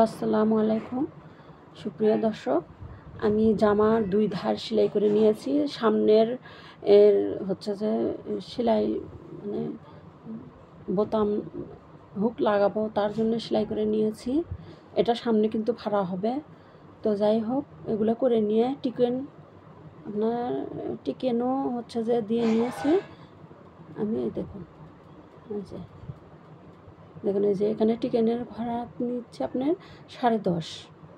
আসসালামু আলাইকুম সুপ্রিয় দর্শক, আমি জামার দুই ধার সেলাই করে নিয়েছি। সামনের এর হচ্ছে যে সেলাই মানে বোতাম হুক লাগাবো, তার জন্য সেলাই করে নিয়েছি। এটা সামনে কিন্তু ভাড়া হবে। তো যাই হোক, এগুলো করে নিয়ে আপনার টিকেনও হচ্ছে যে দিয়ে নিয়েছি আমি। দেখুন এই যে এখানে টিকেনের ভাড়া নিচ্ছে আপনার 10.5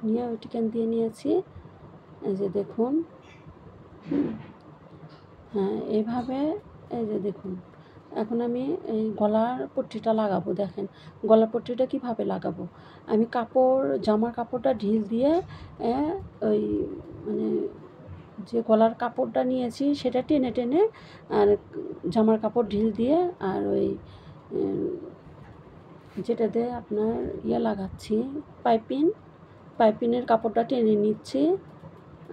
নিয়ে ওই টিকেন দিয়ে নিয়েছি। এই যে দেখুন, হ্যাঁ এইভাবে। এই যে দেখুন, এখন আমি এই গলার পট্টিটা লাগাবো। দেখেন গলার পট্টিটা কিভাবে লাগাবো। আমি জামার কাপড়টা ঢিল দিয়ে ওই মানে যে গলার কাপড়টা নিয়েছি সেটা টেনে টেনে আর জামার কাপড় ঢিল দিয়ে আর ওই যেটা দিয়ে আপনার লাগাচ্ছি পাইপিনের কাপড়টা টেনে নিচ্ছি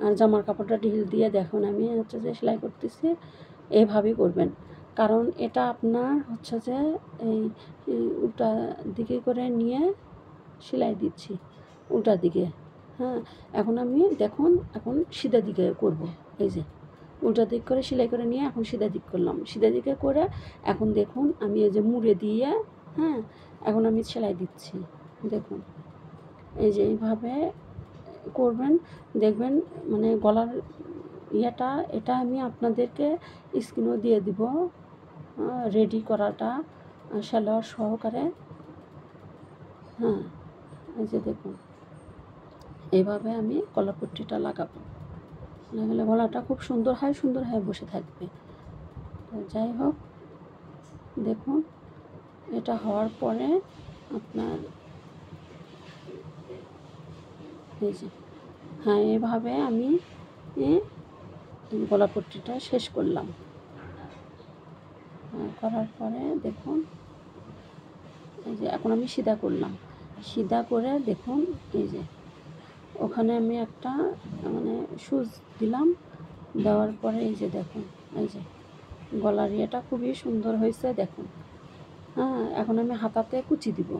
আর জামার কাপড়টা ঢিল দিয়ে দেখুন আমি হচ্ছে যে সেলাই করতেছি। এইভাবেই করবেন, কারণ এটা আপনার হচ্ছে যে এই উল্টা দিকে করে নিয়ে সেলাই দিচ্ছি, উল্টা দিকে। হ্যাঁ, এখন আমি দেখুন এখন সিধা দিকে করব। এই যে উল্টা দিক করে সেলাই করে নিয়ে এখন সিধা দিক করলাম, সিধা দিকে করে এখন দেখুন আমি এই যে মুড়ে দিয়ে হ্যাঁ এখন আমি সেলাই দিচ্ছি। দেখুন এই যে এইভাবে করবেন, দেখবেন মানে গলার এটা আমি আপনাদেরকে স্ক্রিনও দিয়ে দিব, রেডি করাটা সালোয়ার সহকারে। হ্যাঁ, এই যে দেখুন এইভাবে আমি গলার পট্টিটা লাগাবো, লাগালে গলাটা খুব সুন্দর হয়ে বসে থাকবে। তো যাই হোক, দেখুন এটা হওয়ার পরে আপনার এই যে হ্যাঁ এভাবে আমি গলা পট্টিটা শেষ করলাম। করার পরে দেখুন এই যে এখন আমি সিধা করলাম, সিধা করে দেখুন এই যে ওখানে আমি একটা মানে সুচ দিলাম, দেওয়ার পরে এই যে দেখুন এই যে গলার ইয়েটা খুবই সুন্দর হয়েছে দেখুন। হ্যাঁ, এখন আমি হাতাতে কুচি দিব,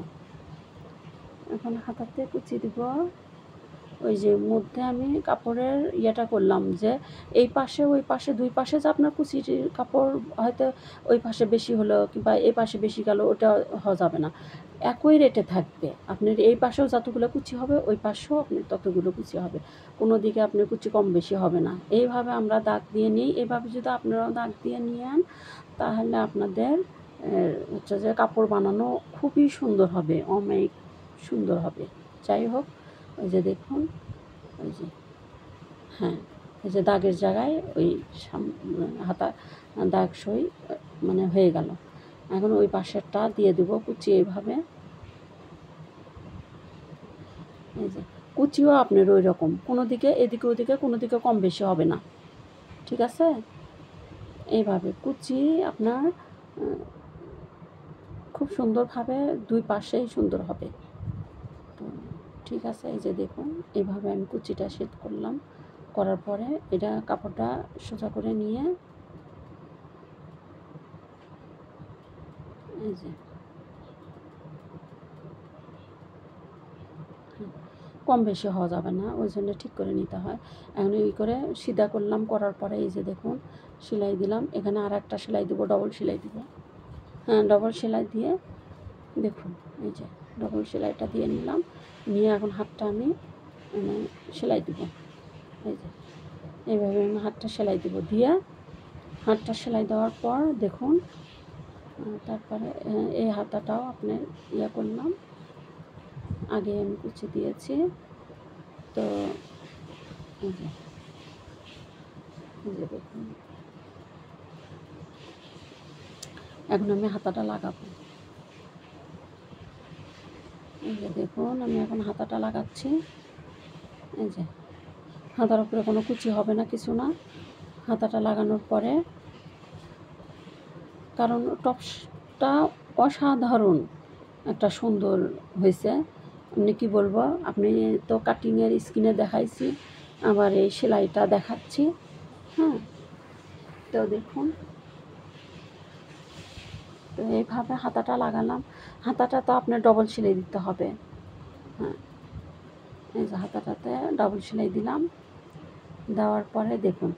ওই যে মধ্যে আমি কাপড়ের ইয়েটা করলাম যে এই পাশে ওই পাশে দুই পাশে যে আপনার কুচির কাপড় হয়তো ওই পাশে বেশি হলো কিংবা এই পাশে বেশি গেল, ওটা হওয়া যাবে না, একই রেটে থাকবে। আপনার এই পাশেও যতগুলো কুচি হবে ওই পাশেও আপনার ততগুলো কুচি হবে, কোনো দিকে আপনার কুচি কম বেশি হবে না। এইভাবে আমরা দাগ দিয়ে নিই। এইভাবে যদি আপনারাও দাগ দিয়ে নিয়েন তাহলে আপনাদের হচ্ছে যে কাপড় বানানো খুবই সুন্দর হবে, অনেক সুন্দর হবে। যাই হোক, ওই যে দেখুন ওই যে হ্যাঁ এই যে দাগের জায়গায় ওই হাতা দাগ সই মানে হয়ে গেল। এখন ওই পাশেরটা দিয়ে দেব কুচি এইভাবে। এই যে কুচিও আপনার ওই রকম, কোনো দিকে এদিকে ওদিকে কোনো দিকে কম বেশি হবে না, ঠিক আছে। এইভাবে কুচি আপনার খুব সুন্দরভাবে দুই পাশেই সুন্দর হবে। তো ঠিক আছে, এই যে দেখুন এইভাবে আমি কুচিটা সেট করলাম, করার পরে এটা কাপড়টা সোজা করে নিয়ে এই যে কম বেশি হওয়া যাবে না, ওই জন্য ঠিক করে নিতে হয়। এখন এই করে সিধা করলাম, করার পরে এই যে দেখুন সেলাই দিলাম, এখানে আর একটা সেলাই দেবো, ডবল সেলাই দিব। হ্যাঁ, ডবল সেলাই দিয়ে দেখুন এই যে ডবল সেলাইটা দিয়ে নিলাম, নিয়ে এখন হাতটা আমি সেলাই দিব। এই যে এইভাবে আমি হাতটা সেলাই দিব, দিয়ে হাতটা সেলাই দেওয়ার পর দেখুন তারপরে এই হাতাটাও আপনি করলাম, আগে আমি কুচি দিয়েছি। তো এই যে দেখুন এখন আমি হাতাটা লাগাবো। এই যে দেখুন আমি এখন হাতাটা লাগাচ্ছি। এই যে হাতার উপরে কোনো কুচি হবে না, কিছু না। হাতাটা লাগানোর পরে, কারণ টপসটা অসাধারণ একটা সুন্দর হয়েছে, আপনি কি বলবো, আপনি তো কাটিংয়ের স্ক্রিনে দেখাইছি, আবার এই সেলাইটা দেখাচ্ছি। হ্যাঁ, তো দেখুন তো এইভাবে হাতাটা লাগালাম। হাতাটা তো আপনার ডবল সেলাই দিতে হবে। হ্যাঁ, এই যে হাতাটাতে ডাবল সেলাই দিলাম। দেওয়ার পরে দেখুন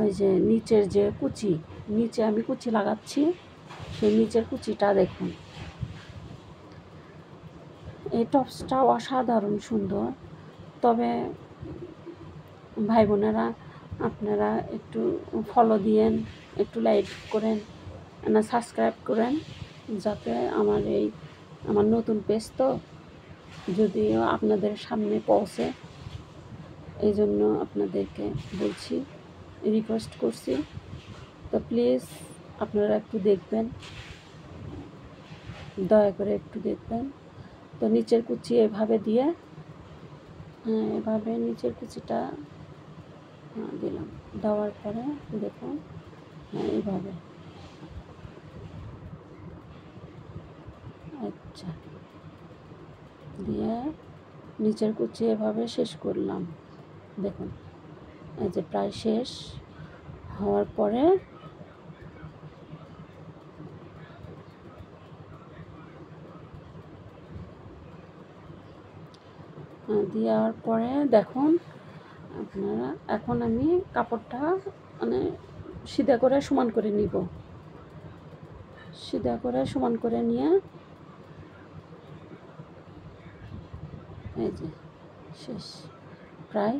ওই যে নিচের যে কুচি, নিচে আমি কুচি লাগাচ্ছি, সেই নিচের কুচিটা দেখুন। এই টপসটাও অসাধারণ সুন্দর। তবে ভাই বোনেরা আপনারা একটু ফলো দিয়েন, একটু লাইক করেন, না সাবস্ক্রাইব করেন, যাতে আমার নতুন পেজ তো যদিও আপনাদের সামনে পৌঁছে, এই জন্য আপনাদেরকে বলছি, রিকোয়েস্ট করছি। তো প্লিজ আপনারা একটু দেখবেন, দয়া করে একটু দেখবেন। তো নিচের কুচি এভাবে দিয়ে, এভাবে নিচের কুচিটা দিলাম। দেওয়ার পরে দেখুন এইভাবে, আচ্ছা দিয়ে নিচের কুচি এভাবে শেষ করলাম। দেখুন এই যে প্রায় শেষ হওয়ার পরে দেওয়ার পরে দেখুন আপনারা, এখন আমি কাপড়টা মানে সিধা করে সমান করে নিব। সিধা করে সমান করে নিয়ে এই যে শেষ প্রায়।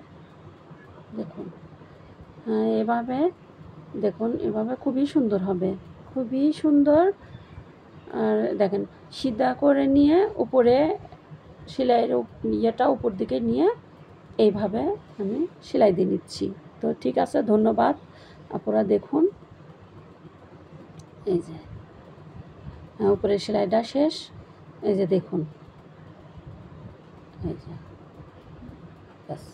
দেখুন এভাবে দেখুন, এভাবে খুবই সুন্দর হবে, খুবই সুন্দর। আর দেখেন সিধা করে নিয়ে উপরে সেলাইয়ের ইয়েটা উপর দিকে নিয়ে এইভাবে আমি সেলাই দিয়ে নিচ্ছি। তো ঠিক আছে, ধন্যবাদ। আপনারা দেখুন এই যে উপরে সেলাইটা শেষ, এই যে দেখুন এই যে ব্যাস।